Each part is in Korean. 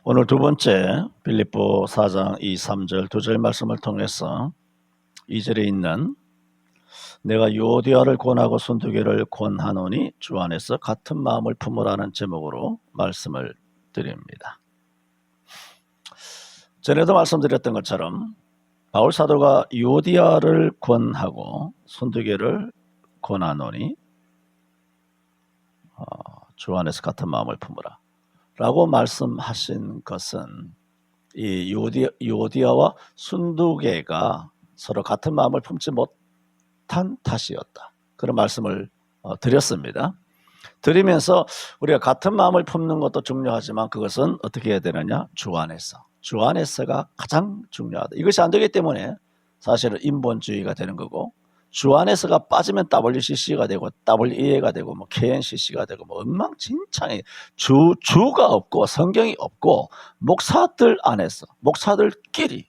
오늘 두 번째 빌립보 4장 2, 3절 두 절 말씀을 통해서 2절에 있는 내가 유오디아를 권하고 순두개를 권하노니 주 안에서 같은 마음을 품으라는 제목으로 말씀을 드립니다. 전에도 말씀드렸던 것처럼 바울 사도가 유오디아를 권하고 순두개를 권하노니 주 안에서 같은 마음을 품으라 라고 말씀하신 것은 이 유오디아와 순두개가 서로 같은 마음을 품지 못한 탓이었다. 그런 말씀을 드렸습니다. 드리면서 우리가 같은 마음을 품는 것도 중요하지만 그것은 어떻게 해야 되느냐? 주 안에서. 주 안에서가 가장 중요하다. 이것이 안 되기 때문에 사실은 인본주의가 되는 거고 주 안에서가 빠지면 WCC가 되고 WEA가 되고 뭐 KNCC가 되고 뭐 엉망진창이 주가 없고 성경이 없고 목사들 안에서 목사들끼리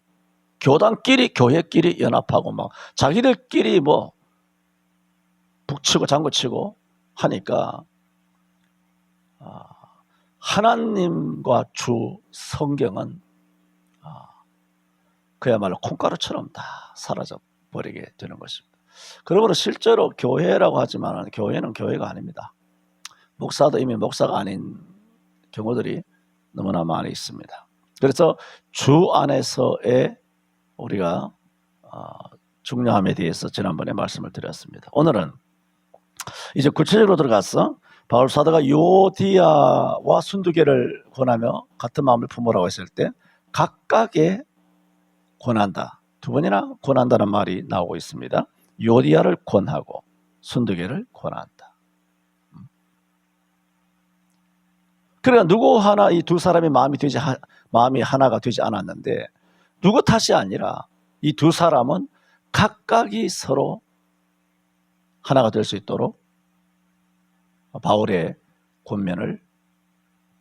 교단끼리 교회끼리 연합하고 막 자기들끼리 뭐 북치고 장구치고 하니까 하나님과 주 성경은 그야말로 콩가루처럼 다 사라져 버리게 되는 것입니다. 그러므로 실제로 교회라고 하지만 교회는 교회가 아닙니다. 목사도 이미 목사가 아닌 경우들이 너무나 많이 있습니다. 그래서 주 안에서의 우리가 중요함에 대해서 지난번에 말씀을 드렸습니다. 오늘은 이제 구체적으로 들어가서 바울 사도가 유오디아와 순두개를 권하며 같은 마음을 품으라고 했을 때 각각의 권한다. 두 번이나 권한다는 말이 나오고 있습니다. 유오디아를 권하고 순두개를 권한다. 그러니까 누구 하나 이 두 사람의 마음이 하나가 되지 않았는데 누구 탓이 아니라 이 두 사람은 각각이 서로 하나가 될 수 있도록 바울의 권면을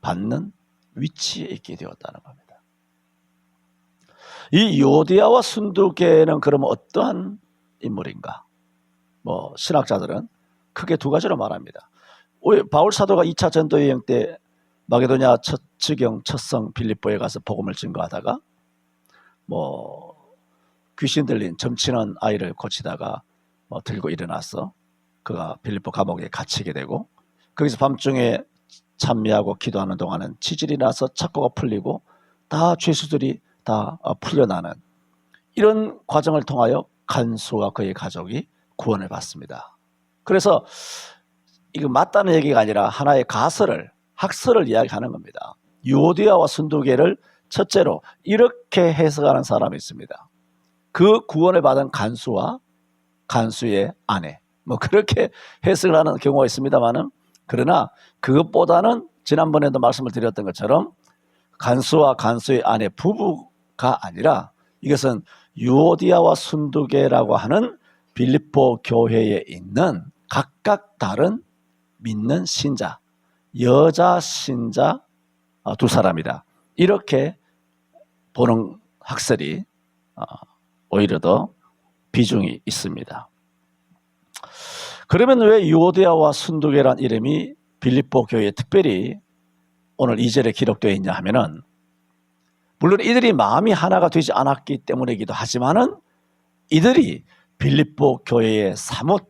받는 위치에 있게 되었다는 겁니다. 이 유오디아와 순두개는 그러면 어떠한 인물인가? 뭐 신학자들은 크게 두 가지로 말합니다. 바울 사도가 2차 전도 여행 때 마게도냐 첫 지경 첫성 빌립보에 가서 복음을 증거하다가 뭐 귀신 들린 점치는 아이를 고치다가 뭐 들고 일어나서 그가 빌립보 감옥에 갇히게 되고 거기서 밤중에 찬미하고 기도하는 동안은 치질이 나서 착고가 풀리고 다 죄수들이 다 풀려나는 이런 과정을 통하여 간수와 그의 가족이 구원을 받습니다. 그래서 이거 맞다는 얘기가 아니라 하나의 학설을 이야기하는 겁니다. 유오디아와 순두개를 첫째로 이렇게 해석하는 사람이 있습니다. 그 구원을 받은 간수와 간수의 아내 뭐 그렇게 해석을 하는 경우가 있습니다만은 그러나 그것보다는 지난번에도 말씀을 드렸던 것처럼 간수와 간수의 아내 부부가 아니라 이것은 유오디아와 순두개라고 하는 빌립보 교회에 있는 각각 다른 믿는 신자, 여자 신자 두 사람이다. 이렇게 보는 학설이 오히려 더 비중이 있습니다. 그러면 왜 유오디아와 순두개란 이름이 빌립보 교회에 특별히 오늘 2절에 기록되어 있냐 하면은 물론 이들이 마음이 하나가 되지 않았기 때문이기도 하지만은 이들이 빌립보 교회에 사뭇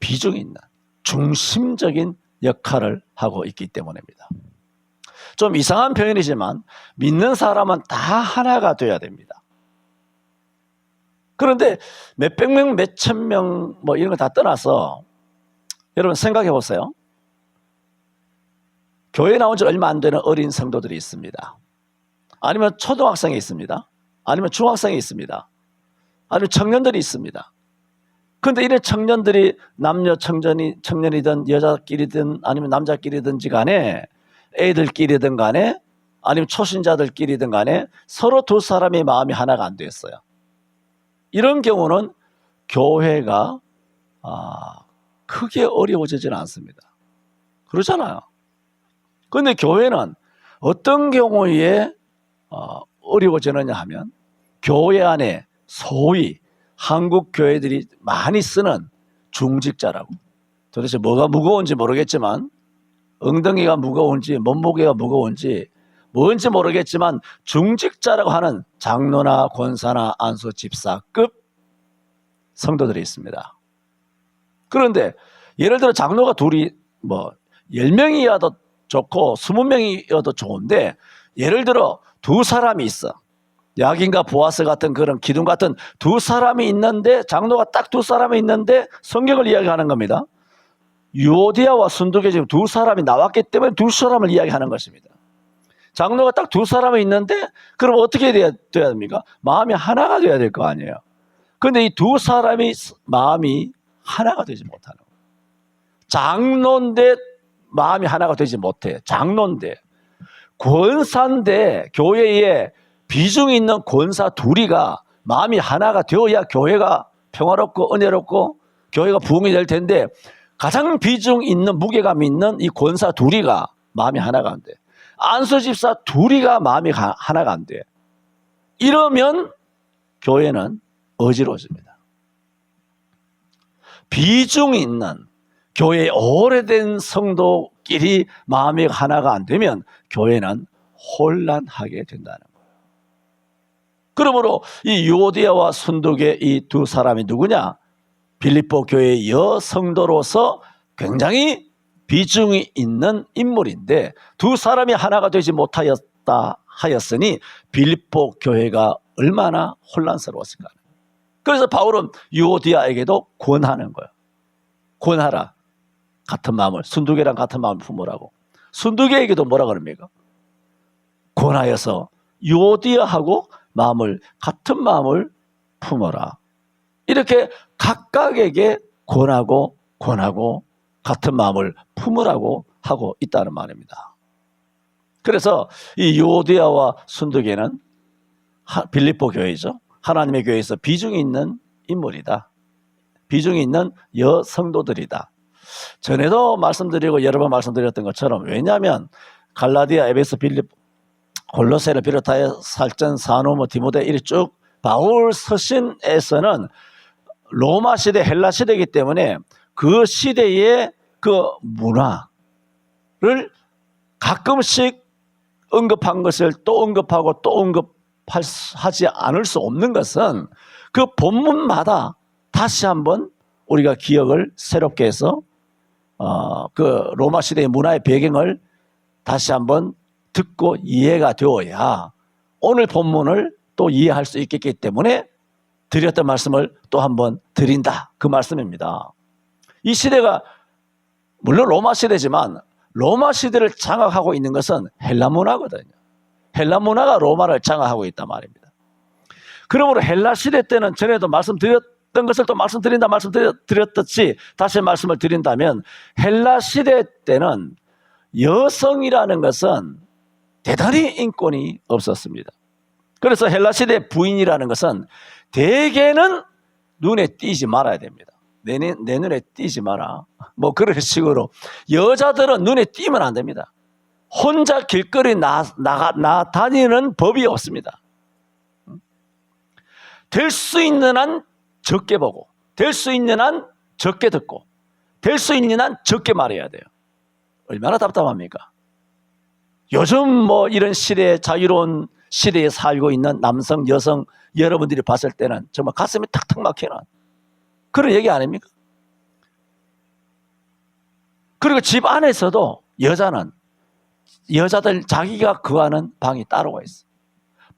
비중이 있는 중심적인 역할을 하고 있기 때문입니다. 좀 이상한 표현이지만 믿는 사람은 다 하나가 되어야 됩니다. 그런데 몇백 명, 몇천 명 뭐 이런 거 다 떠나서 여러분 생각해 보세요. 교회 나온 지 얼마 안 되는 어린 성도들이 있습니다. 아니면 초등학생이 있습니다. 아니면 중학생이 있습니다. 아니면 청년들이 있습니다. 그런데 이런 청년들이 청년이든 여자끼리든 아니면 남자끼리든지 간에 애들끼리든 간에 아니면 초신자들끼리든 간에 서로 두 사람의 마음이 하나가 안 됐어요. 이런 경우는 교회가 크게 어려워지지는 않습니다. 그렇잖아요. 그런데 교회는 어떤 경우에 어려워지느냐 하면 교회 안에 소위 한국 교회들이 많이 쓰는 중직자라고 도대체 뭐가 무거운지 모르겠지만 엉덩이가 무거운지 몸무게가 무거운지 뭔지 모르겠지만 중직자라고 하는 장로나 권사나 안수 집사급 성도들이 있습니다. 그런데 예를 들어 장로가 둘이 뭐 10명이어도 좋고 20명이어도 좋은데, 예를 들어 두 사람이 있어. 야긴과 보아스 같은 그런 기둥 같은 두 사람이 있는데, 장로가 딱 두 사람이 있는데 성경을 이야기하는 겁니다. 유오디아와 순두계 지금 두 사람이 나왔기 때문에 두 사람을 이야기하는 것입니다. 장로가 딱 두 사람이 있는데 그럼 어떻게 돼야 됩니까? 마음이 하나가 돼야 될 거 아니에요. 그런데 이 두 사람이 마음이 하나가 되지 못하는 거예요. 장로인데 마음이 하나가 되지 못해. 장로인데, 권사인데, 교회에 비중 있는 권사 둘이가 마음이 하나가 되어야 교회가 평화롭고 은혜롭고 교회가 부흥이 될 텐데, 가장 비중 있는 무게감 있는 이 권사 둘이가 마음이 하나가 안 돼. 안수 집사 둘이가 마음이 하나가 안 돼. 이러면 교회는 어지러워집니다. 비중 있는 교회에 오래된 성도끼리 마음이 하나가 안 되면 교회는 혼란하게 된다는 거예요. 그러므로 이 유오디아와 순두계 이 두 사람이 누구냐? 빌립보 교회의 여성도로서 굉장히 비중이 있는 인물인데, 두 사람이 하나가 되지 못하였다 하였으니 빌립보 교회가 얼마나 혼란스러웠을까. 그래서 바울은 유오디아에게도 권하는 거예요. 권하라. 같은 마음을, 순두계랑 같은 마음을 품으라고. 순두계에게도 뭐라 그럽니까? 권하여서 유오디아하고 같은 마음을 품어라. 이렇게 각각에게 권하고 같은 마음을 품으라고 하고 있다는 말입니다. 그래서 이 유오디아와 순두계는 빌립보 교회죠. 하나님의 교회에서 비중이 있는 인물이다. 비중이 있는 여성도들이다. 전에도 말씀드리고 여러 번 말씀드렸던 것처럼, 왜냐하면 갈라디아, 에베소, 빌립, 골로새를 비롯하여 살전, 사노모, 디모데 이리 쭉 바울 서신에서는 로마 시대, 헬라 시대이기 때문에 그 시대의 그 문화를 가끔씩 언급한 것을 또 언급하고 또 언급하지 않을 수 없는 것은 그 본문마다 다시 한번 우리가 기억을 새롭게 해서 그 로마 시대의 문화의 배경을 다시 한번 듣고 이해가 되어야 오늘 본문을 또 이해할 수 있겠기 때문에 드렸던 말씀을 또 한번 드린다, 그 말씀입니다. 이 시대가 물론 로마 시대지만 로마 시대를 장악하고 있는 것은 헬라 문화거든요. 헬라 문화가 로마를 장악하고 있단 말입니다. 그러므로 헬라 시대 때는 전에도 말씀드렸던 것을 또 말씀드렸듯이 다시 말씀을 드린다면, 헬라 시대 때는 여성이라는 것은 대단히 인권이 없었습니다. 그래서 헬라 시대 부인이라는 것은 대개는 눈에 띄지 말아야 됩니다. 내 눈에 띄지 마라. 뭐 그런 식으로 여자들은 눈에 띄면 안 됩니다. 혼자 길거리 다니는 법이 없습니다. 될 수 있는 한 적게 보고, 될 수 있는 한 적게 듣고, 될 수 있는 한 적게 말해야 돼요. 얼마나 답답합니까? 요즘 뭐 이런 시대에, 자유로운 시대에 살고 있는 남성, 여성 여러분들이 봤을 때는 정말 가슴이 탁탁 막히는 그런 얘기 아닙니까? 그리고 집 안에서도 여자들 자기가 거하는 방이 따로가 있어.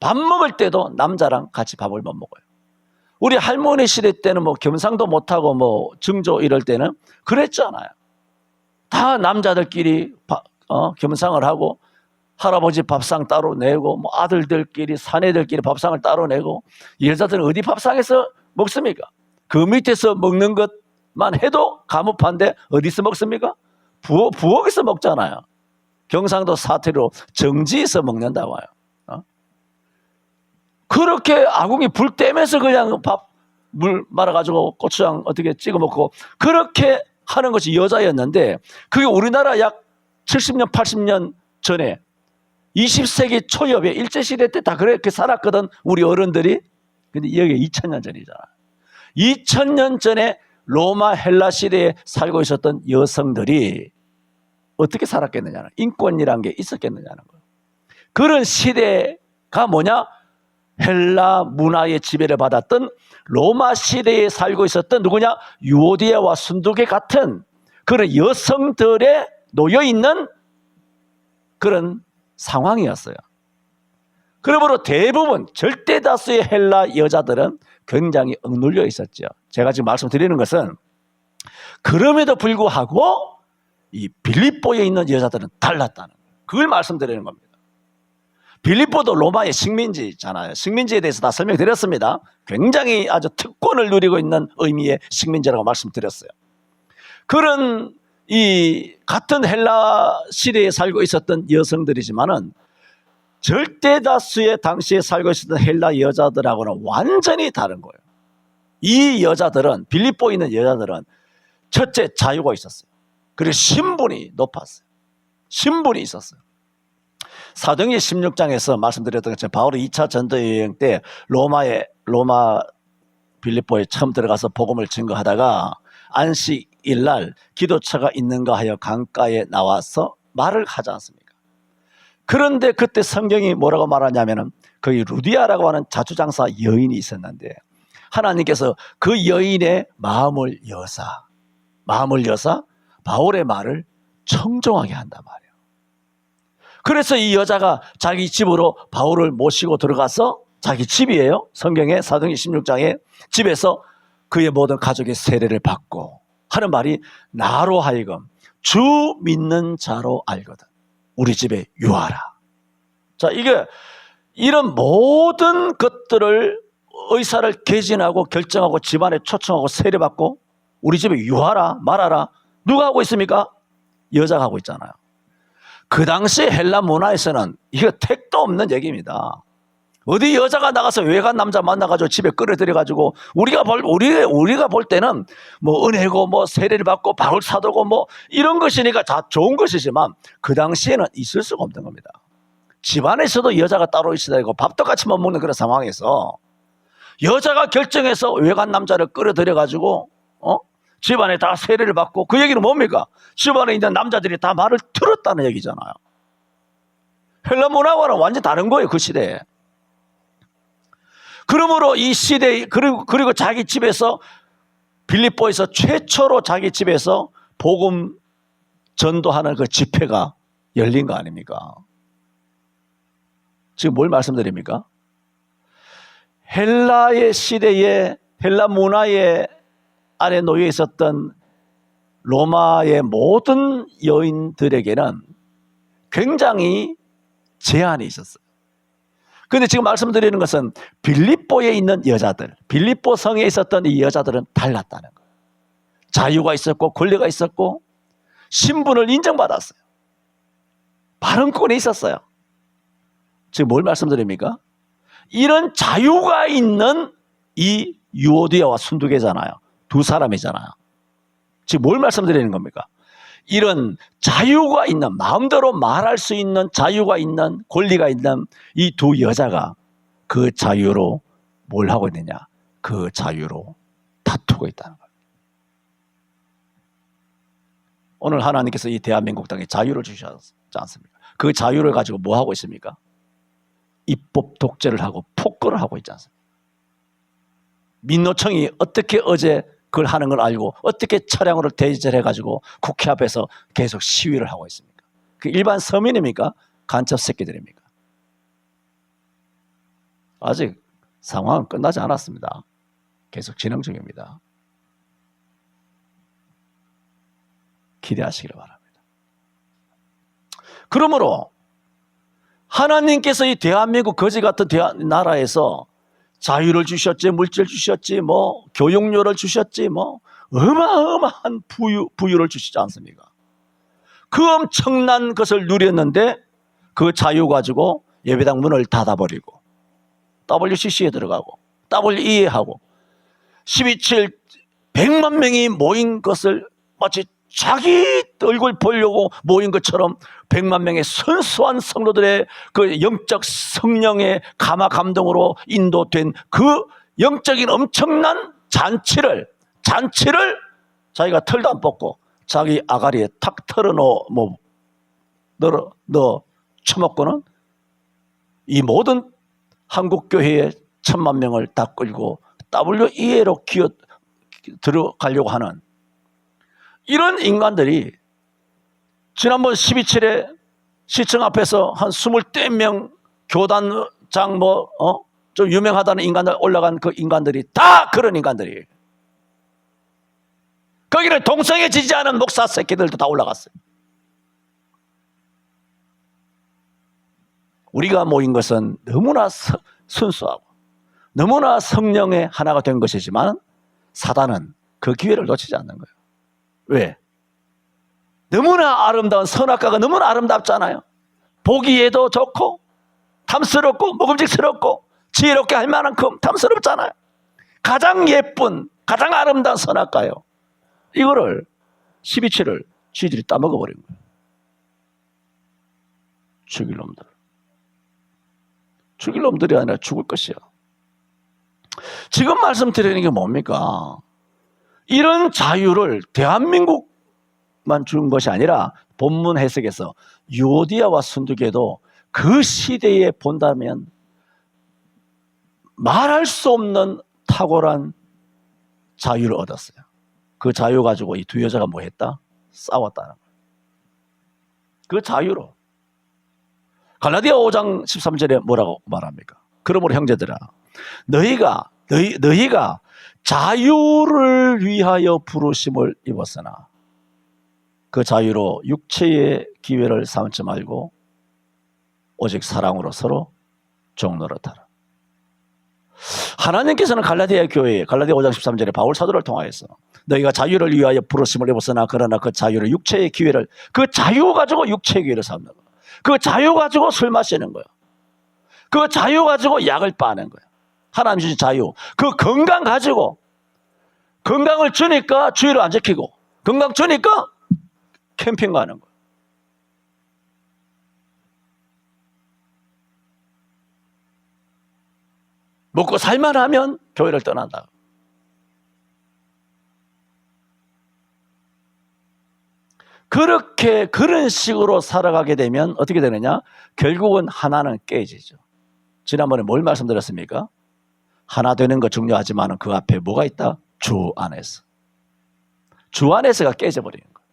밥 먹을 때도 남자랑 같이 밥을 못 먹어요. 우리 할머니 시대 때는 뭐 겸상도 못하고 뭐 증조 이럴 때는 그랬잖아요. 다 남자들끼리 겸상을 하고, 할아버지 밥상 따로 내고, 뭐 아들들끼리, 사내들끼리 밥상을 따로 내고, 여자들은 어디 밥상에서 먹습니까? 그 밑에서 먹는 것만 해도 가무파인데 어디서 먹습니까? 부엌에서 먹잖아요. 경상도 사투리로 정지에서 먹는다고 해요. 그렇게 아궁이 불 떼면서 그냥 물 말아가지고 고추장 어떻게 찍어 먹고 그렇게 하는 것이 여자였는데, 그게 우리나라 약 70년, 80년 전에 20세기 초엽에 일제시대 때 다 그렇게 살았거든, 우리 어른들이. 근데 여기 2000년 전이잖아. 2000년 전에 로마 헬라 시대에 살고 있었던 여성들이 어떻게 살았겠느냐는, 인권이라는 게 있었겠느냐는 거예요. 그런 시대가 뭐냐? 헬라 문화의 지배를 받았던 로마 시대에 살고 있었던 누구냐? 유오디아와 순두계 같은 그런 여성들에 놓여있는 그런 상황이었어요. 그러므로 대부분 절대 다수의 헬라 여자들은 굉장히 억눌려 있었죠. 제가 지금 말씀드리는 것은 그럼에도 불구하고 이 빌립보에 있는 여자들은 달랐다는 거예요. 그걸 말씀드리는 겁니다. 빌립보도 로마의 식민지잖아요. 식민지에 대해서 다 설명드렸습니다. 굉장히 아주 특권을 누리고 있는 의미의 식민지라고 말씀드렸어요. 그런 이 같은 헬라 시대에 살고 있었던 여성들이지만은 절대 다수의 당시에 살고 있었던 헬라 여자들하고는 완전히 다른 거예요. 이 여자들은, 빌립보에 있는 여자들은 첫째 자유가 있었어요. 그리고 신분이 높았어요. 신분이 있었어요. 사도행전 16장에서 말씀드렸던 것처럼 바울이 2차 전도 여행 때 로마 빌립보에 처음 들어가서 복음을 증거하다가 안식일 날 기도처가 있는가 하여 강가에 나와서 말을 하지 않습니까? 그런데 그때 성경이 뭐라고 말하냐면은 거기 루디아라고 하는 자주장사 여인이 있었는데 하나님께서 그 여인의 마음을 여사 바울의 말을 청종하게 한단 말이에요. 그래서 이 여자가 자기 집으로 바울을 모시고 들어가서 자기 집이에요. 성경에 사도행전 16장에 집에서 그의 모든 가족의 세례를 받고 하는 말이 나로 하여금 주 믿는 자로 알거든 우리 집에 유하라. 자, 이게 이런 모든 것들을 의사를 개진하고 결정하고 집안에 초청하고 세례받고 우리 집에 유하라 말하라. 누가 하고 있습니까? 여자가 하고 있잖아요. 그 당시 헬라 문화에서는 이거 택도 없는 얘기입니다. 어디 여자가 나가서 외간 남자 만나가지고 집에 끌어들여가지고 우리가 볼 때는 뭐 은혜고 뭐 세례를 받고 바울 사도고 뭐 이런 것이니까 다 좋은 것이지만 그 당시에는 있을 수가 없는 겁니다. 집안에서도 여자가 따로 있어야 되고 밥도 같이 못 먹는 그런 상황에서 여자가 결정해서 외간 남자를 끌어들여가지고 집안에 다 세례를 받고 그 얘기는 뭡니까? 집안에 있는 남자들이 다 말을 들었다는 얘기잖아요. 헬라 문화와는 완전히 다른 거예요. 그 시대에. 그러므로 이 시대에 그리고 자기 집에서 빌립보에서 최초로 자기 집에서 복음 전도하는 그 집회가 열린 거 아닙니까? 지금 뭘 말씀드립니까? 헬라의 시대에 헬라 문화의 안에 놓여 있었던 로마의 모든 여인들에게는 굉장히 제한이 있었어요. 그런데 지금 말씀드리는 것은 빌립보에 있는 여자들, 빌립보 성에 있었던 이 여자들은 달랐다는 거예요. 자유가 있었고 권리가 있었고 신분을 인정받았어요. 발언권이 있었어요. 지금 뭘 말씀드립니까? 이런 자유가 있는 이 유오디아와 순두계잖아요. 두 사람이잖아요. 지금 뭘 말씀드리는 겁니까? 이런 자유가 있는, 마음대로 말할 수 있는 자유가 있는, 권리가 있는 이 두 여자가 그 자유로 뭘 하고 있느냐? 그 자유로 다투고 있다는 거예요. 오늘 하나님께서 이 대한민국 땅에 자유를 주셨지 않습니까? 그 자유를 가지고 뭐 하고 있습니까? 입법 독재를 하고 폭거를 하고 있지 않습니까? 민노총이 어떻게 어제 그걸 하는 걸 알고 어떻게 차량으로 대절해가지고 국회 앞에서 계속 시위를 하고 있습니까? 그 일반 서민입니까? 간첩 새끼들입니까? 아직 상황은 끝나지 않았습니다. 계속 진행 중입니다. 기대하시기를 바랍니다. 그러므로 하나님께서 이 대한민국 거지 같은 나라에서 자유를 주셨지, 물질 주셨지, 뭐 교육료를 주셨지, 뭐 어마어마한 부유를 주시지 않습니까? 그 엄청난 것을 누렸는데 그 자유 가지고 예배당 문을 닫아버리고 WCC에 들어가고 WE에 하고 12.7 100만 명이 모인 것을 마치 자기 얼굴 보려고 모인 것처럼 100만 명의 순수한 성도들의 그 영적 성령의 감화 감동으로 인도된 그 영적인 엄청난 잔치를 자기가 털도 안 뽑고 자기 아가리에 탁 털어넣어 넣어 처먹고는 이 모든 한국교회의 1,000만 명을 다 끌고 WEA로 기어 들어가려고 하는 이런 인간들이 지난번 12.7에 시청 앞에서 한 20명 교단장 좀 유명하다는 인간들 올라간 그 인간들이 다 그런 인간들이, 거기를 동성애지지 않은 목사 새끼들도 다 올라갔어요. 우리가 모인 것은 너무나 순수하고 너무나 성령의 하나가 된 것이지만 사단은 그 기회를 놓치지 않는 거예요. 왜? 너무나 아름다운 선악과가 너무나 아름답잖아요. 보기에도 좋고 탐스럽고 먹음직스럽고 지혜롭게 할 만큼 탐스럽잖아요. 가장 예쁜 가장 아름다운 선악과요. 이거를 12.7을 쥐들이 따먹어버린 거예요. 죽일 놈들. 죽일 놈들이 아니라 죽을 것이야. 지금 말씀드리는 게 뭡니까? 이런 자유를 대한민국만 준 것이 아니라 본문 해석에서 유오디아와 순두계도 그 시대에 본다면 말할 수 없는 탁월한 자유를 얻었어요. 그 자유 가지고 이 두 여자가 뭐 했다? 싸웠다는 거예요. 그 자유로. 갈라디아 5장 13절에 뭐라고 말합니까? 그러므로 형제들아, 너희가 자유를 위하여 부르심을 입었으나 그 자유로 육체의 기회를 삼지 말고 오직 사랑으로 서로 종노릇하라. 하나님께서는 갈라디아 교회에 갈라디아 5장 13절에 바울 사도를 통하여서 너희가 자유를 위하여 부르심을 입었으나 그러나 그 자유를 육체의 기회를, 그 자유 가지고 육체의 기회를 삼는 거예요. 그 자유 가지고 술 마시는 거예요. 그 자유 가지고 약을 빠는 거예요. 하나님 주신 자유. 그 건강 가지고, 건강을 주니까 주의를 안 지키고 건강 주니까 캠핑 가는 거예요. 먹고 살만 하면 교회를 떠난다. 그렇게 그런 식으로 살아가게 되면 어떻게 되느냐? 결국은 하나는 깨지죠. 지난번에 뭘 말씀드렸습니까? 하나 되는 거 중요하지만 그 앞에 뭐가 있다? 주 안에서. 주 안에서가 깨져버리는 거예요.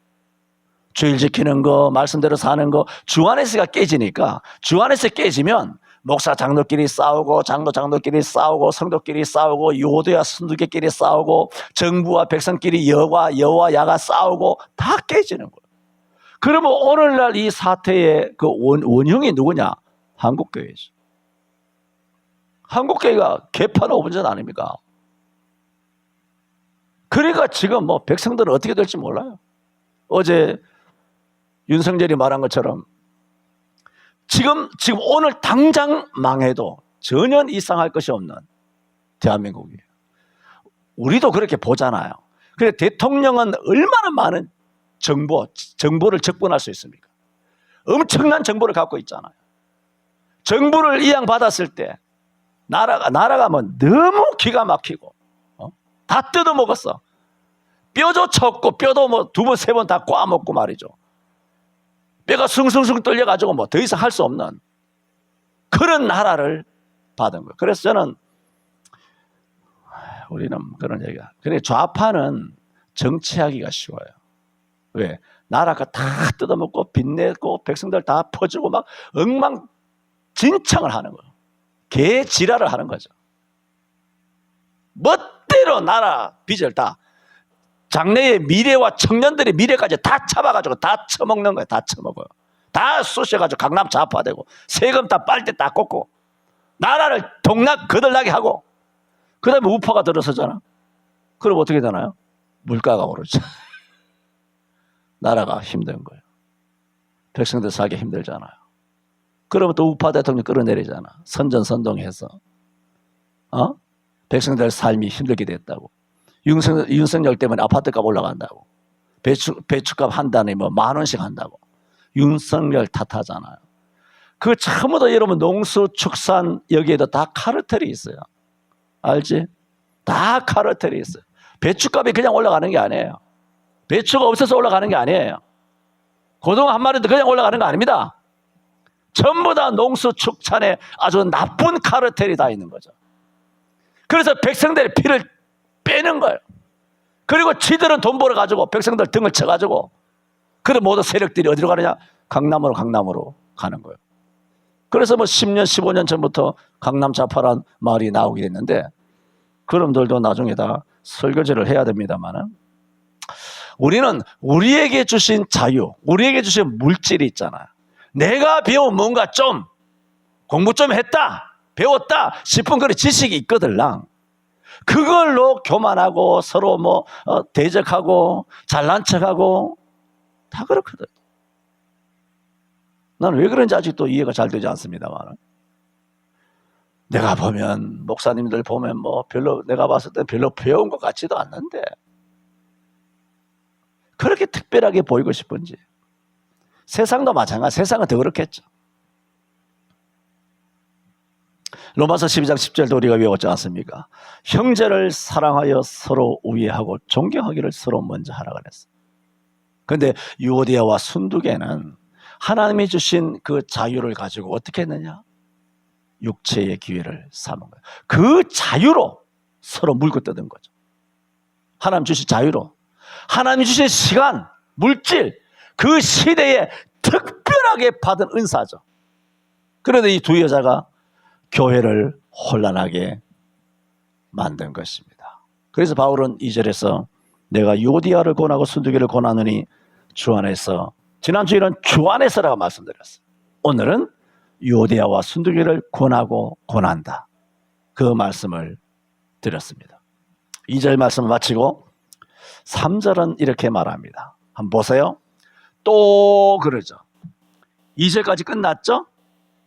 주일 지키는 거, 말씀대로 사는 거, 주 안에서가 깨지니까, 주 안에서 깨지면 목사 장로끼리 싸우고 장로끼리 싸우고 성도끼리 싸우고 요도야 순두개끼리 싸우고 정부와 백성끼리 여와 야가 싸우고 다 깨지는 거예요. 그러면 오늘날 이 사태의 그 원흉이 누구냐? 한국교회죠. 한국교회가 개판 5분 전 아닙니까? 그러니까 지금 뭐 백성들은 어떻게 될지 몰라요. 어제 윤석열이 말한 것처럼 지금 오늘 당장 망해도 전혀 이상할 것이 없는 대한민국이에요. 우리도 그렇게 보잖아요. 그런데 대통령은 얼마나 많은 정보를 접근할 수 있습니까? 엄청난 정보를 갖고 있잖아요. 정보를 이양받았을 때 나라가 뭐 너무 기가 막히고 다 뜯어먹었어. 뼈조차 없고 뼈도 뭐 2번 3번 다 꽈먹고 말이죠. 뼈가 숭숭숭 떨려가지고 뭐 더 이상 할 수 없는 그런 나라를 받은 거예요. 그래서 저는 우리는 그런 얘기가. 그러니까 좌파는 정치하기가 쉬워요. 왜? 나라가 다 뜯어먹고 빚내고 백성들 다 퍼주고 막 엉망진창을 하는 거예요. 개지랄을 하는 거죠. 멋대로 나라 빚을 다 장래의 미래와 청년들의 미래까지 다 잡아가지고 다 처먹는 거예요. 다 처먹어요. 다 쑤셔가지고 강남 좌파되고 세금 다 빨대 다 꽂고 나라를 동락 거들나게 하고 그 다음에 우파가 들어서잖아. 그럼 어떻게 되나요? 물가가 오르죠. 나라가 힘든 거예요. 백성들 살기 힘들잖아요. 그러면 또 우파 대통령 끌어내리잖아. 선전선동해서 백성들 삶이 힘들게 됐다고. 윤석열 때문에 아파트값 올라간다고. 배추값 한 단에 뭐 10,000원씩 한다고. 윤석열 탓하잖아요. 그 처음부터 여러분 농수축산 여기에도 다 카르텔이 있어요. 알지? 다 카르텔이 있어요. 배추값이 그냥 올라가는 게 아니에요. 배추가 없어서 올라가는 게 아니에요. 고등어 한 마리도 그냥 올라가는 거 아닙니다. 전부 다 농수축산에 아주 나쁜 카르텔이 다 있는 거죠. 그래서 백성들의 피를 빼는 거예요. 그리고 지들은 돈 벌어가지고 백성들 등을 쳐가지고 그런 모든 세력들이 어디로 가느냐? 강남으로 가는 거예요. 그래서 뭐 10년, 15년 전부터 강남 좌파란 말이 나오게 됐는데 그놈들도 나중에 다 설교제를 해야 됩니다만은 우리는 우리에게 주신 자유, 우리에게 주신 물질이 있잖아요. 내가 배운 뭔가 좀 공부 좀 했다, 배웠다 싶은 그런 지식이 있거들랑 그걸로 교만하고 서로 뭐 대적하고 잘난 척하고 다 그렇거든. 나는 왜 그런지 아직도 이해가 잘 되지 않습니다만 내가 보면 목사님들 보면 뭐 별로 내가 봤을 때 별로 배운 것 같지도 않는데 그렇게 특별하게 보이고 싶은지. 세상도 마찬가지. 세상은 더 그렇겠죠. 로마서 12장 10절도 우리가 외웠지 않습니까? 형제를 사랑하여 서로 우애하고 존경하기를 서로 먼저 하라 그랬어요. 그런데 유오디아와 순두개는 하나님이 주신 그 자유를 가지고 어떻게 했느냐? 육체의 기회를 삼은 거예요. 그 자유로 서로 물고 뜯은 거죠. 하나님 주신 자유로. 하나님 주신 시간, 물질, 그 시대에 특별하게 받은 은사죠. 그런데 이 두 여자가 교회를 혼란하게 만든 것입니다. 그래서 바울은 2절에서 내가 유오디아를 권하고 순두개를 권하노니 주 안에서, 지난주에는 주 안에서라고 말씀드렸어요. 오늘은 유오디아와 순두개를 권하고 권한다. 그 말씀을 드렸습니다. 2절 말씀을 마치고 3절은 이렇게 말합니다. 한번 보세요. 또 그러죠. 2절까지 끝났죠?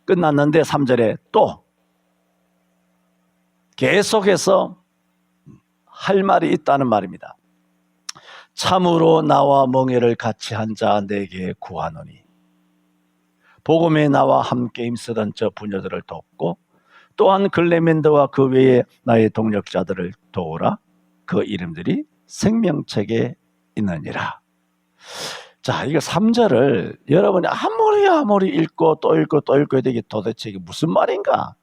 끝났는데 3절에 또 계속해서 할 말이 있다는 말입니다. 참으로 나와 멍에를 같이 한 자 내게 구하노니 복음에 나와 함께 힘쓰던 저 부녀들을 돕고 또한 글레멘드와 그 외에 나의 동력자들을 도우라. 그 이름들이 생명책에 있느니라. 자, 이거 3절을 여러분이 아무리 읽고 또 읽고 또 읽고 이게 도대체 이게 무슨 말인가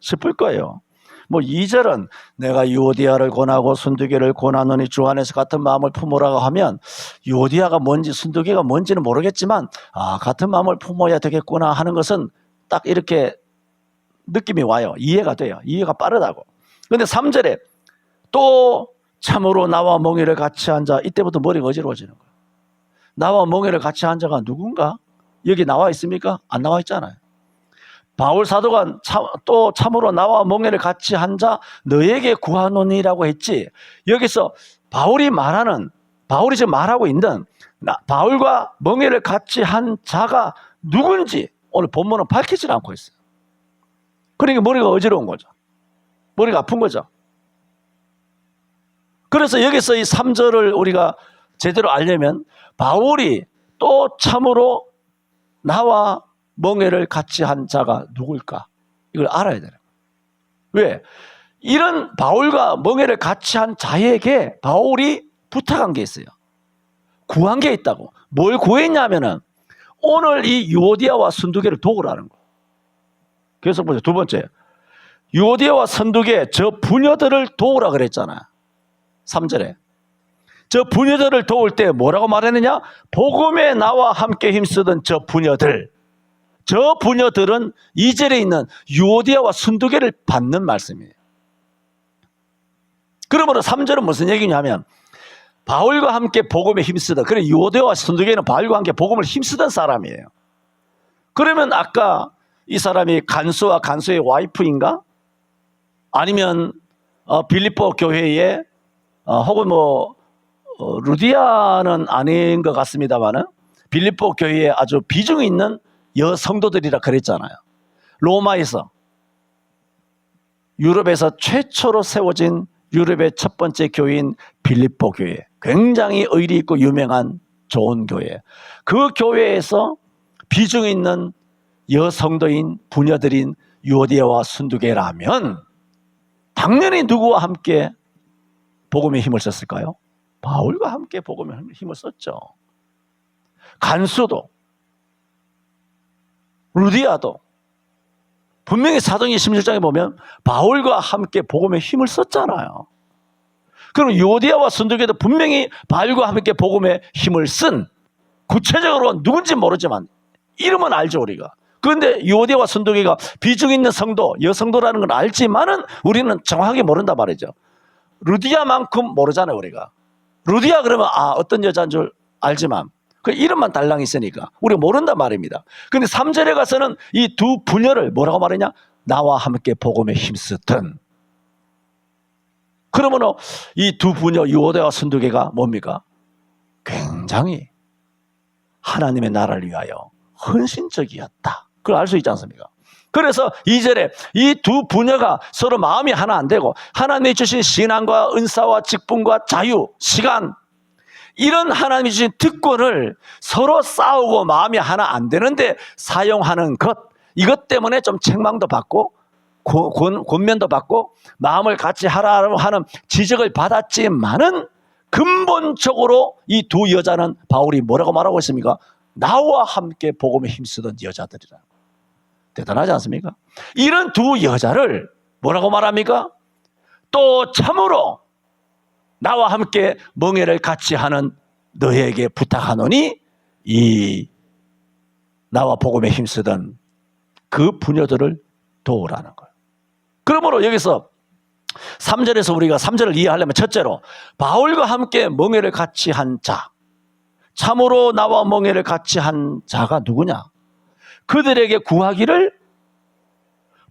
싶을 거예요. 뭐 2절은 내가 유오디아를 권하고 순두개를 권하노니 주 안에서 같은 마음을 품으라고 하면 유오디아가 뭔지 순두개가 뭔지는 모르겠지만 같은 마음을 품어야 되겠구나 하는 것은 딱 이렇게 느낌이 와요. 이해가 돼요. 이해가 빠르다고. 그런데 3절에 또 참으로 나와 멍에를 같이 한 자, 이때부터 머리가 어지러워지는 거예요. 나와 멍에를 같이 한 자가 누군가? 여기 나와 있습니까? 안 나와 있잖아요. 바울 사도가 또 참으로 나와 멍에를 같이 한 자 너에게 구하노니라고 했지. 여기서 바울이 지금 말하고 있는 바울과 멍에를 같이 한 자가 누군지 오늘 본문은 밝히지 않고 있어요. 그러니까 머리가 어지러운 거죠. 머리가 아픈 거죠. 그래서 여기서 이 3절을 우리가 제대로 알려면 바울이 또 참으로 나와 멍에를 같이 한 자가 누굴까? 이걸 알아야 되는 거예요. 왜? 이런 바울과 멍에를 같이 한 자에게 바울이 부탁한 게 있어요. 구한 게 있다고. 뭘 구했냐면은 오늘 이 유오디아와 순두개를 도우라는 거예요. 계속 보세요. 두 번째, 유오디아와 순두개 저 부녀들을 도우라 그랬잖아요. 3절에 저 부녀들을 도울 때 뭐라고 말했느냐? 복음에 나와 함께 힘쓰던 저 부녀들은 2절에 있는 유오디아와 순두개를 받는 말씀이에요. 그러므로 3절은 무슨 얘기냐면 바울과 함께 복음에 힘쓰던, 그래 유오디아와 순두개는 바울과 함께 복음을 힘쓰던 사람이에요. 그러면 아까 이 사람이 간수와 간수의 와이프인가? 아니면 빌립보 교회에 혹은 루디아는 아닌 것 같습니다만은 빌립보 교회에 아주 비중이 있는 여성도들이라 그랬잖아요. 로마에서 유럽에서 최초로 세워진 유럽의 첫 번째 교회인 빌립보 교회, 굉장히 의리 있고 유명한 좋은 교회. 그 교회에서 비중 있는 여성도인 부녀들인 유오디아와 순두개라면 당연히 누구와 함께 복음의 힘을 썼을까요? 바울과 함께 복음의 힘을 썼죠. 간수도 루디아도 분명히 사도행전 16장에 보면 바울과 함께 복음에 힘을 썼잖아요. 그럼 요디아와 순두계도 분명히 바울과 함께 복음에 힘을 쓴, 구체적으로 누군지 모르지만 이름은 알죠 우리가. 그런데 요디아와 순두계가 비중 있는 성도, 여성도라는 걸 알지만은 우리는 정확하게 모른단 말이죠. 루디아만큼 모르잖아요 우리가. 루디아 그러면 어떤 여자인 줄 알지만 그 이름만 달랑 있으니까 우리가 모른단 말입니다. 그런데 3절에 가서는 이 두 부녀를 뭐라고 말하냐? 나와 함께 복음에 힘쓰던. 그러면 이 두 부녀 요디아와 순두계가 뭡니까? 굉장히 하나님의 나라를 위하여 헌신적이었다. 그걸 알 수 있지 않습니까? 그래서 2절에 이 두 부녀가 서로 마음이 하나 안 되고 하나님이 주신 신앙과 은사와 직분과 자유, 시간, 이런 하나님이 주신 특권을 서로 싸우고 마음이 하나 안 되는데 사용하는 것, 이것 때문에 좀 책망도 받고 권면도 받고 마음을 같이 하라고 하는 지적을 받았지만은 근본적으로 이 두 여자는 바울이 뭐라고 말하고 있습니까? 나와 함께 복음에 힘쓰던 여자들이라. 대단하지 않습니까? 이런 두 여자를 뭐라고 말합니까? 또 참으로 나와 함께 멍에를 같이 하는 너에게 부탁하노니 이 나와 복음에 힘쓰던 그 부녀들을 도우라는 거예요. 그러므로 여기서 3절에서 우리가 3절을 이해하려면 첫째로 바울과 함께 멍에를 같이 한 자, 참으로 나와 멍에를 같이 한 자가 누구냐? 그들에게 구하기를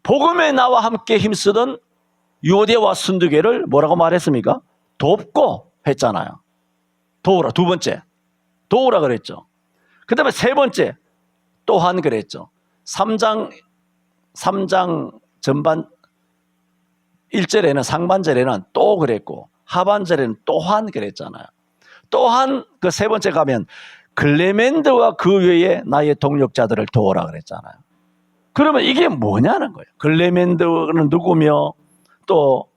복음에 나와 함께 힘쓰던 요디아와 순두계를 뭐라고 말했습니까? 돕고 했잖아요. 도우라. 두 번째 도우라 그랬죠. 그 다음에 세 번째 또한 그랬죠. 3장 전반 1절에는 상반절에는 또 그랬고 하반절에는 또한 그랬잖아요. 또한 그 세 번째 가면 글레멘드와 그 외에 나의 동력자들을 도우라 그랬잖아요. 그러면 이게 뭐냐는 거예요. 글레멘드는 누구며 또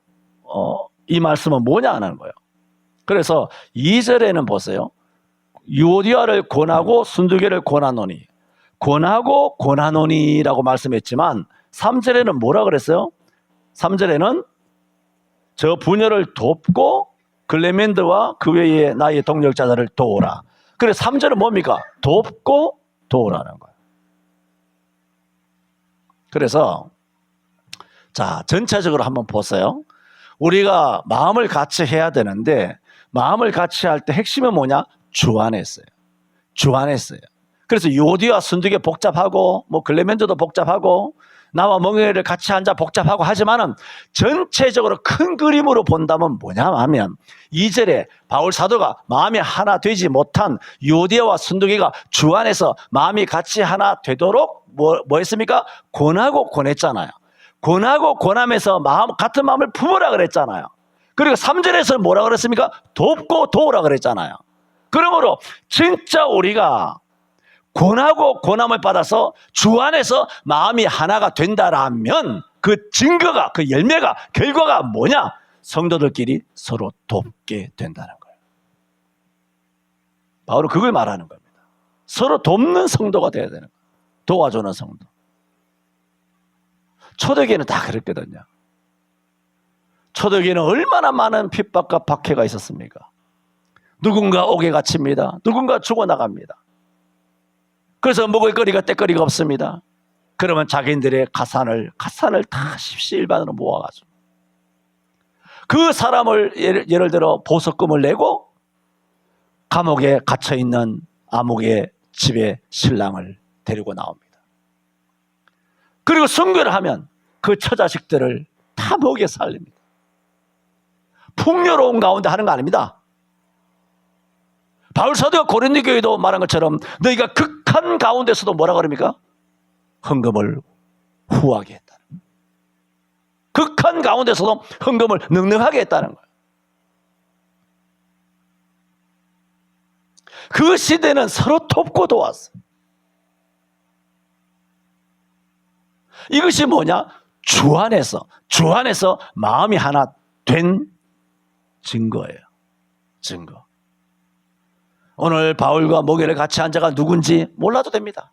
이 말씀은 뭐냐는 거예요. 그래서 2절에는 보세요. 요디아를 권하고 순두계를 권하노니, 권하고 권하노니라고 말씀했지만 3절에는 뭐라 그랬어요? 3절에는 저 부녀를 돕고 글레멘드와 그 외에 나의 동력자들을 도우라. 그래서 3절은 뭡니까? 돕고 도우라는 거예요. 그래서 자, 전체적으로 한번 보세요. 우리가 마음을 같이 해야 되는데 마음을 같이 할 때 핵심은 뭐냐? 주 안에 있어요. 주 안에 있어요. 그래서 요디와 순두계 복잡하고 뭐 글레멘드도 복잡하고 나와 멍에를 같이 앉아 복잡하고 하지만은 전체적으로 큰 그림으로 본다면 뭐냐 하면 2절에 바울 사도가 마음이 하나 되지 못한 요디아와 순두계가 주 안에서 마음이 같이 하나 되도록 뭐 했습니까? 권하고 권했잖아요. 권하고 권하면서 같은 마음을 품으라 그랬잖아요. 그리고 3절에서 뭐라 그랬습니까? 돕고 도우라 그랬잖아요. 그러므로 진짜 우리가 권하고 권함을 받아서 주 안에서 마음이 하나가 된다라면 그 증거가, 그 열매가, 결과가 뭐냐? 성도들끼리 서로 돕게 된다는 거예요. 바울은 그걸 말하는 겁니다. 서로 돕는 성도가 돼야 되는 거예요. 도와주는 성도. 초대교회는 다 그랬거든요. 초대교회는 얼마나 많은 핍박과 박해가 있었습니까? 누군가 옥에 갇힙니다. 누군가 죽어나갑니다. 그래서 먹을 거리가 떼거리가 없습니다. 그러면 자기들의 가산을 다 십시일반으로 모아가지고 그 사람을 예를 들어 보석금을 내고 감옥에 갇혀있는 아목의 집에 신랑을 데리고 나옵니다. 그리고 순교를 하면 그 처자식들을 다 먹여 살립니다. 풍요로운 가운데 하는 거 아닙니다. 바울 사도가 고린도 교회도 말한 것처럼 너희가 극한 가운데서도 뭐라 그럽니까? 헌금을 후하게 했다는 거예요. 극한 가운데서도 헌금을 넉넉하게 했다는 거예요. 그 시대는 서로 돕고 도왔어요. 이것이 뭐냐? 주 안에서 마음이 하나 된 증거예요. 증거. 오늘 바울과 모게를 같이 한 자가 누군지 몰라도 됩니다.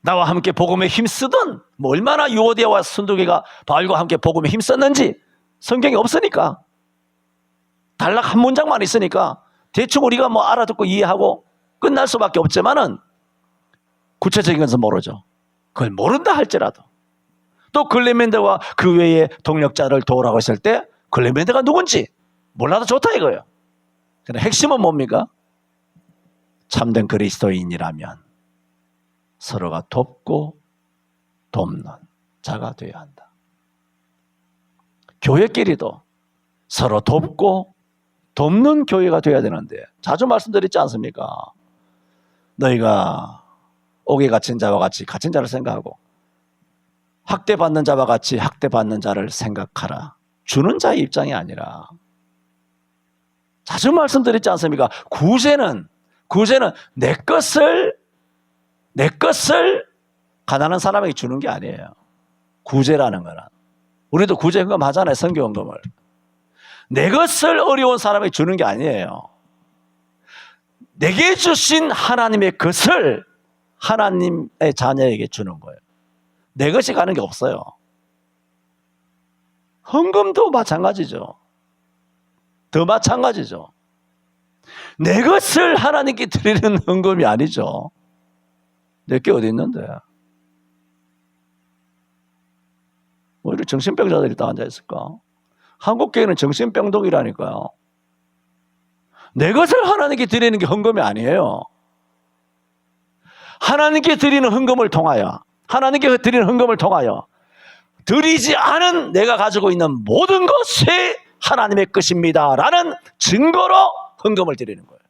나와 함께 복음에 힘쓰던 뭐 얼마나 유오디아와 순두계가 바울과 함께 복음에 힘썼는지 성경이 없으니까 단락 한 문장만 있으니까 대충 우리가 뭐 알아듣고 이해하고 끝날 수밖에 없지만은 구체적인 것은 모르죠. 그걸 모른다 할지라도 또 글레멘데와 그 외의 동력자를 도우라고 했을 때 글레멘데가 누군지 몰라도 좋다 이거예요. 그런데 핵심은 뭡니까? 참된 그리스도인이라면 서로가 돕고 돕는 자가 되어야 한다. 교회끼리도 서로 돕고 돕는 교회가 되어야 되는데 자주 말씀드렸지 않습니까? 너희가 옥에 갇힌 자와 같이 갇힌 자를 생각하고 학대받는 자와 같이 학대받는 자를 생각하라. 주는 자의 입장이 아니라 자주 말씀드렸지 않습니까? 구제는 내 것을 가난한 사람에게 주는 게 아니에요. 구제라는 거는 우리도 구제 헌금 하잖아요. 선교 헌금을. 내 것을 어려운 사람에게 주는 게 아니에요. 내게 주신 하나님의 것을 하나님의 자녀에게 주는 거예요. 내 것이 가는 게 없어요. 헌금도 마찬가지죠. 더 마찬가지죠. 내 것을 하나님께 드리는 헌금이 아니죠. 내 게 어디 있는데? 오히려 정신병자들이 다 앉아있을까? 한국교회는 정신병동이라니까요. 내 것을 하나님께 드리는 게 헌금이 아니에요. 하나님께 드리는 헌금을 통하여 드리지 않은 내가 가지고 있는 모든 것이 하나님의 것입니다 라는 증거로 헌금을 드리는 거예요.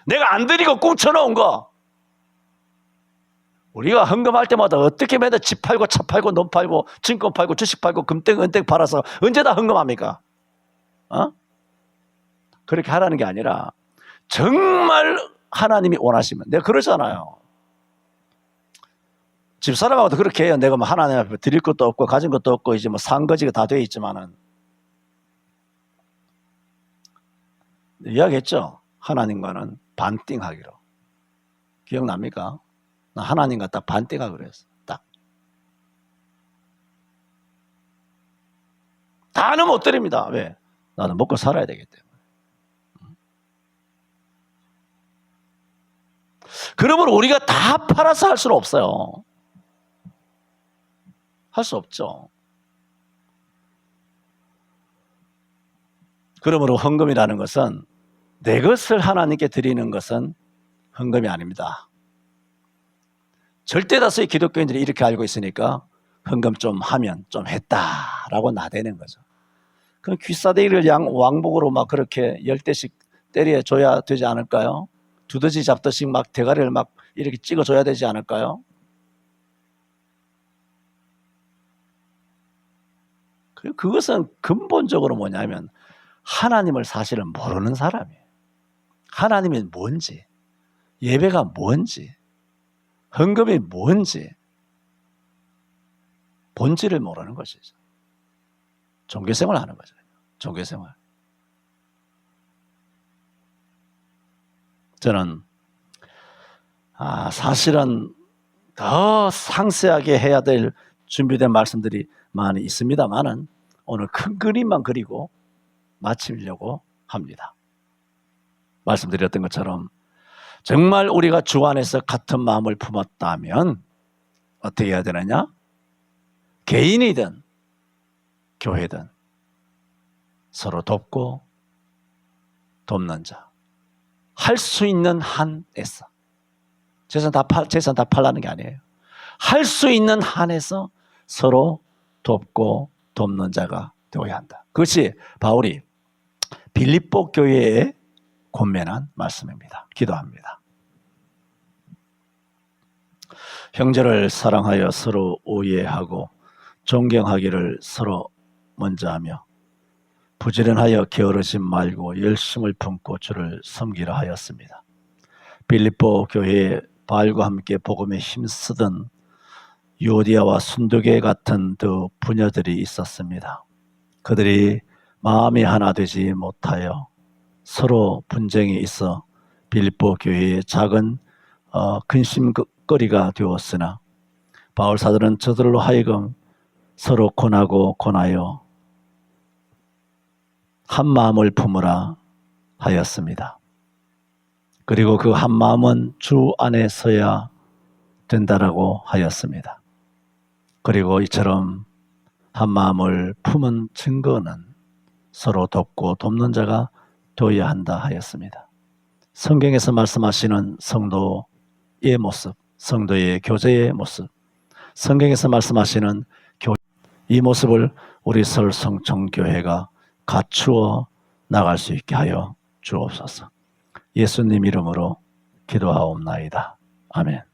내가 안 드리고 꽁쳐놓은 거, 우리가 헌금할 때마다 어떻게 매달 집 팔고 차 팔고 논 팔고 증권 팔고 주식 팔고 금땡 은땡 팔아서 언제 다 헌금합니까? 그렇게 하라는 게 아니라 정말 하나님이 원하시면, 내가 그러잖아요. 집사람하고도 그렇게 해요. 내가 뭐 하나님 앞에 드릴 것도 없고 가진 것도 없고 이제 뭐 상거지가 다 돼 있지만은 이야기했죠. 하나님과는 반띵하기로. 기억납니까? 나 하나님과 딱 반띵하기로 했어. 딱. 다는 못 드립니다. 왜? 나는 먹고 살아야 되기 때문에. 그러면 우리가 다 팔아서 할 수는 없어요. 할 수 없죠. 그러므로 헌금이라는 것은 내 것을 하나님께 드리는 것은 헌금이 아닙니다. 절대 다수의 기독교인들이 이렇게 알고 있으니까 헌금 좀 하면 좀 했다라고 나대는 거죠. 그럼 귀싸대기를 왕복으로 막 그렇게 10대씩 때려줘야 되지 않을까요? 두더지 잡듯이 막 대가리를 막 이렇게 찍어줘야 되지 않을까요? 그것은 근본적으로 뭐냐면 하나님을 사실은 모르는 사람이에요. 하나님이 뭔지, 예배가 뭔지, 헌금이 뭔지 본질을 모르는 것이죠. 종교생활 하는 거죠. 종교생활. 저는 사실은 더 상세하게 해야 될 준비된 말씀들이 많이 있습니다만은 오늘 큰 그림만 그리고 마치려고 합니다. 말씀드렸던 것처럼 정말 우리가 주 안에서 같은 마음을 품었다면 어떻게 해야 되느냐? 개인이든 교회든 서로 돕고 돕는 자, 할 수 있는 한에서, 재산 다 팔라는 게 아니에요. 할 수 있는 한에서 서로 돕고 돕는 자가 되어야 한다. 그것이 바울이 빌립보 교회에 권면한 말씀입니다. 기도합니다. 형제를 사랑하여 서로 오해하고 존경하기를 서로 먼저 하며 부지런하여 게으르지 말고 열심을 품고 주를 섬기라 하였습니다. 빌립보 교회에 바울과 함께 복음에 힘쓰던 유오디아와 순두계 같은 두 부녀들이 있었습니다. 그들이 마음이 하나 되지 못하여 서로 분쟁이 있어 빌립보 교회에 작은 근심 먹거리가 되었으나 바울 사도는 저들로 하여금 서로 권하고 권하여 한 마음을 품으라 하였습니다. 그리고 그 한 마음은 주 안에 서야 된다라고 하였습니다. 그리고 이처럼 한 마음을 품은 증거는 서로 돕고 돕는 자가 되어야 한다 하였습니다. 성경에서 말씀하시는 성도의 모습, 성도의 교제의 모습, 성경에서 말씀하시는 이 모습을 우리 설성정교회가 갖추어 나갈 수 있게 하여 주옵소서. 예수님 이름으로 기도하옵나이다. 아멘.